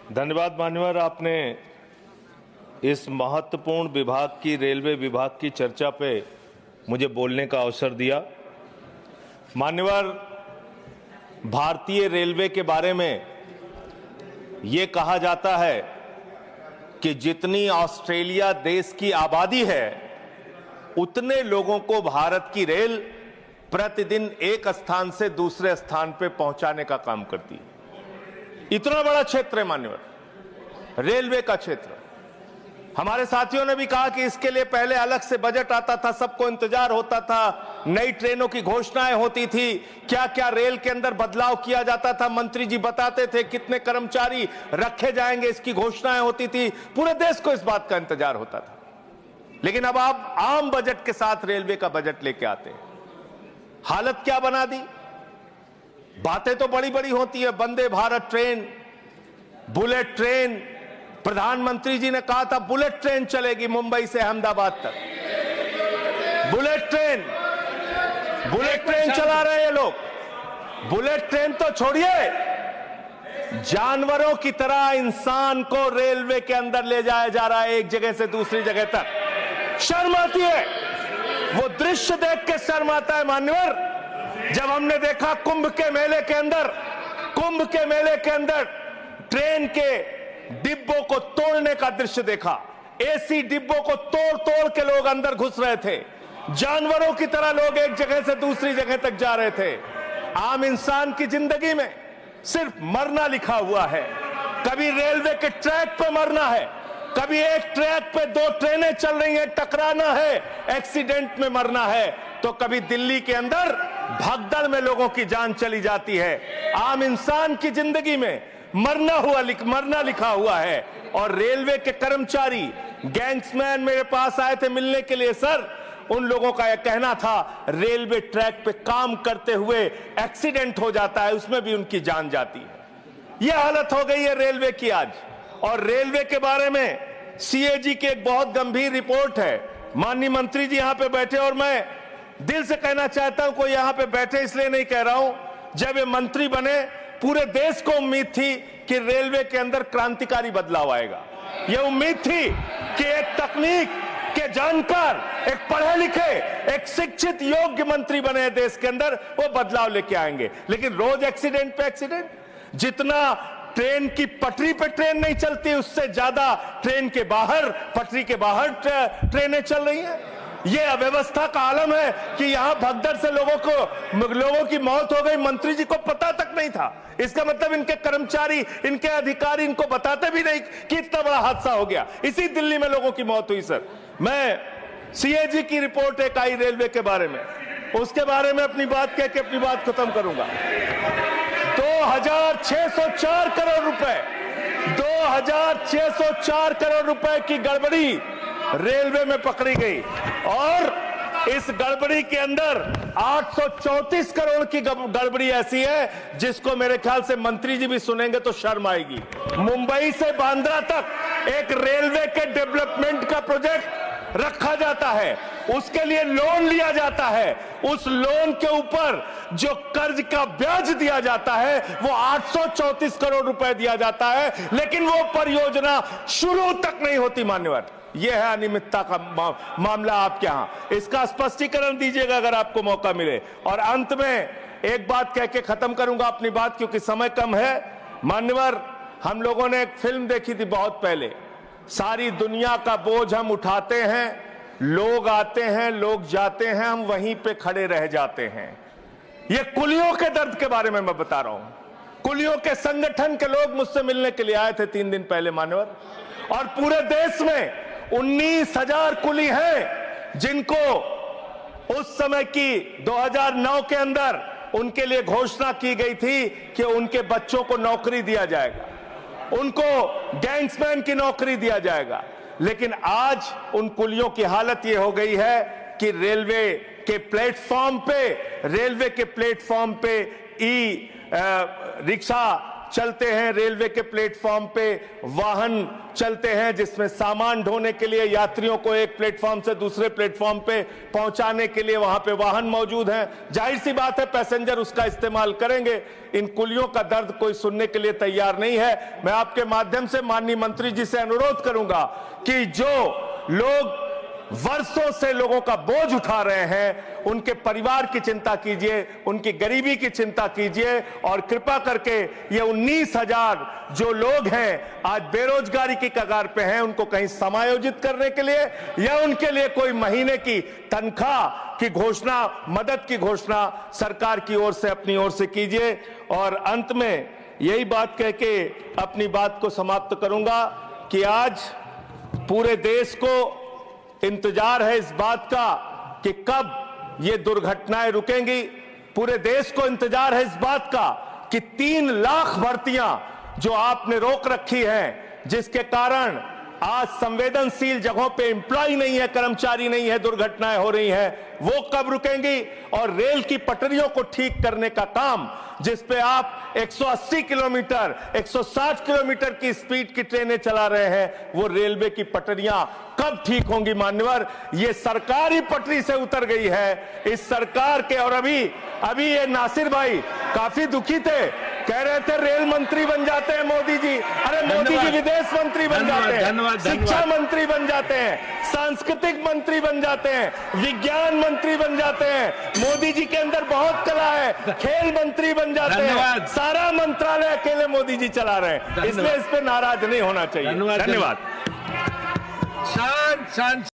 धन्यवाद मान्यवर, आपने इस महत्वपूर्ण विभाग की, रेलवे विभाग की चर्चा पे मुझे बोलने का अवसर दिया। मान्यवर, भारतीय रेलवे के बारे में ये कहा जाता है कि जितनी ऑस्ट्रेलिया देश की आबादी है उतने लोगों को भारत की रेल प्रतिदिन एक स्थान से दूसरे स्थान पे पहुंचाने का काम करती है। इतना बड़ा क्षेत्र है मान्यवर, रेलवे का क्षेत्र। हमारे साथियों ने भी कहा कि इसके लिए पहले अलग से बजट आता था, सबको इंतजार होता था, नई ट्रेनों की घोषणाएं होती थी, क्या क्या रेल के अंदर बदलाव किया जाता था, मंत्री जी बताते थे कितने कर्मचारी रखे जाएंगे, इसकी घोषणाएं होती थी, पूरे देश को इस बात का इंतजार होता था। लेकिन अब आप आम बजट के साथ रेलवे का बजट लेके आते हैं, हालत क्या बना दी। बातें तो बड़ी बड़ी होती है, Vande Bharat train, bullet train, प्रधानमंत्री जी ने कहा था बुलेट ट्रेन चलेगी मुंबई से अहमदाबाद तक। बुलेट ट्रेन चला रहे हैं ये लोग। बुलेट ट्रेन तो छोड़िए, जानवरों की तरह इंसान को रेलवे के अंदर ले जाया जा रहा है, एक जगह से दूसरी जगह तक। शर्म आती है, वो दृश्य देख के शर्म आता है मान्यवर। जब हमने देखा कुंभ के मेले के अंदर ट्रेन के डिब्बों को तोड़ने का दृश्य देखा, एसी डिब्बों को तोड़ तोड़ के लोग अंदर घुस रहे थे, जानवरों की तरह लोग एक जगह से दूसरी जगह तक जा रहे थे। आम इंसान की जिंदगी में सिर्फ मरना लिखा हुआ है। कभी रेलवे के ट्रैक पे मरना है, कभी एक ट्रैक पे दो ट्रेनें चल रही हैं, टकराना है, एक्सीडेंट में मरना है, तो कभी दिल्ली के अंदर भगदड़ में लोगों की जान चली जाती है। आम इंसान की जिंदगी में मरना लिखा हुआ है। और रेलवे के कर्मचारी, गैंग्समैन मेरे पास आए थे मिलने के लिए। सर, उन लोगों का यह कहना था रेलवे ट्रैक पे काम करते हुए एक्सीडेंट हो जाता है, उसमें भी उनकी जान जाती है। यह हालत हो गई है रेलवे की आज। और रेलवे के बारे में सीएजी की एक बहुत गंभीर रिपोर्ट है। माननीय मंत्री जी यहां पे बैठे, और मैं दिल से कहना चाहता हूं, कोई यहां पे बैठे इसलिए नहीं कह रहा हूं, जब ये मंत्री बने पूरे देश को उम्मीद थी कि रेलवे के अंदर क्रांतिकारी बदलाव आएगा। यह उम्मीद थी कि एक तकनीक के जानकार, एक पढ़े लिखे, एक शिक्षित योग्य मंत्री बने देश के अंदर, वो बदलाव लेके आएंगे। लेकिन रोज एक्सीडेंट पे एक्सीडेंट। जितना ट्रेन की पटरी पे ट्रेन नहीं चलती, उससे ज्यादा ट्रेन के बाहर, पटरी के बाहर ट्रेनें चल रही हैं। यह अव्यवस्था का आलम है कि यहां भगदड़ से लोगों की मौत हो गई, मंत्री जी को पता तक नहीं था। इसका मतलब इनके कर्मचारी, इनके अधिकारी इनको बताते भी नहीं कि इतना बड़ा हादसा हो गया। इसी दिल्ली में लोगों की मौत हुई। सर, मैं सीएजी की रिपोर्ट एक आई रेलवे के बारे में, उसके बारे में अपनी बात कह के अपनी बात खत्म करूंगा। 2604 करोड़ रुपए, 2604 करोड़ रुपए की गड़बड़ी रेलवे में पकड़ी गई। और इस गड़बड़ी के अंदर 834 करोड़ की गड़बड़ी ऐसी है जिसको मेरे ख्याल से मंत्री जी भी सुनेंगे तो शर्म आएगी। मुंबई से बांद्रा तक एक रेलवे के डेवलपमेंट का प्रोजेक्ट रखा जाता है, उसके लिए लोन लिया जाता है, उस लोन के ऊपर जो कर्ज का ब्याज दिया जाता है वो 834 करोड़ रुपए दिया जाता है, लेकिन वो परियोजना शुरू तक नहीं होती। मान्यवर, यह है अनियमितता का मामला आपके यहां। इसका स्पष्टीकरण दीजिएगा अगर आपको मौका मिले। और अंत में एक बात कह के खत्म करूंगा अपनी बात, क्योंकि समय कम है। मान्यवर, हम लोगों ने एक फिल्म देखी थी बहुत पहले, सारी दुनिया का बोझ हम उठाते हैं, लोग आते हैं, लोग जाते हैं, हम वहीं पे खड़े रह जाते हैं। ये कुलियों के दर्द के बारे में मैं बता रहा हूं। कुलियों के संगठन के लोग मुझसे मिलने के लिए आए थे 3 दिन पहले मान्यवर, और पूरे देश में 19,000 कुली हैं जिनको उस समय की 2009 के अंदर उनके लिए घोषणा की गई थी कि उनके बच्चों को नौकरी दिया जाएगा, उनको गैंग्समैन की नौकरी दिया जाएगा। लेकिन आज उन कुलियों की हालत यह हो गई है कि रेलवे के प्लेटफॉर्म पे ई रिक्शा चलते हैं, रेलवे के प्लेटफॉर्म पे वाहन चलते हैं जिसमें सामान ढोने के लिए यात्रियों को एक प्लेटफॉर्म से दूसरे प्लेटफॉर्म पे पहुंचाने के लिए वहां पे वाहन मौजूद हैं। जाहिर सी बात है पैसेंजर उसका इस्तेमाल करेंगे। इन कुलियों का दर्द कोई सुनने के लिए तैयार नहीं है। मैं आपके माध्यम से माननीय मंत्री जी से अनुरोध करूंगा कि जो लोग वर्षों से लोगों का बोझ उठा रहे हैं, उनके परिवार की चिंता कीजिए, उनकी गरीबी की चिंता कीजिए और कृपा करके ये 19,000 जो लोग हैं आज बेरोजगारी की कगार पे हैं, उनको कहीं समायोजित करने के लिए या उनके लिए कोई महीने की तनख्वाह की घोषणा, मदद की घोषणा सरकार की ओर से अपनी ओर से कीजिए। और अंत में यही बात कह के अपनी बात को समाप्त करूंगा कि आज पूरे देश को इंतजार है इस बात का कि कब ये दुर्घटनाएं रुकेंगी। पूरे देश को इंतजार है इस बात का कि 3 लाख भर्तियां जो आपने रोक रखी हैं, जिसके कारण आज संवेदनशील जगहों पे एम्प्लॉय नहीं है, कर्मचारी नहीं है, दुर्घटनाएं हो रही हैं, वो कब रुकेंगी। और रेल की पटरियों को ठीक करने का काम जिस पे आप 180 किलोमीटर 160 किलोमीटर की स्पीड की ट्रेनें चला रहे हैं, वो रेलवे की पटरियां कब ठीक होंगी मान्यवर। ये सरकार ही पटरी से उतर गई है इस सरकार के। और अभी ये नासिर भाई काफी दुखी थे, कह रहे थे रेल मंत्री बन जाते हैं मोदी जी। अरे मोदी जी विदेश मंत्री बन जाते हैं, शिक्षा मंत्री बन जाते हैं, सांस्कृतिक मंत्री बन जाते हैं, विज्ञान मंत्री बन जाते हैं। मोदी जी के अंदर बहुत कला है, खेल मंत्री बन जाते हैं। सारा मंत्रालय अकेले मोदी जी चला रहे हैं, इसलिए इस पे नाराज नहीं होना चाहिए। धन्यवाद।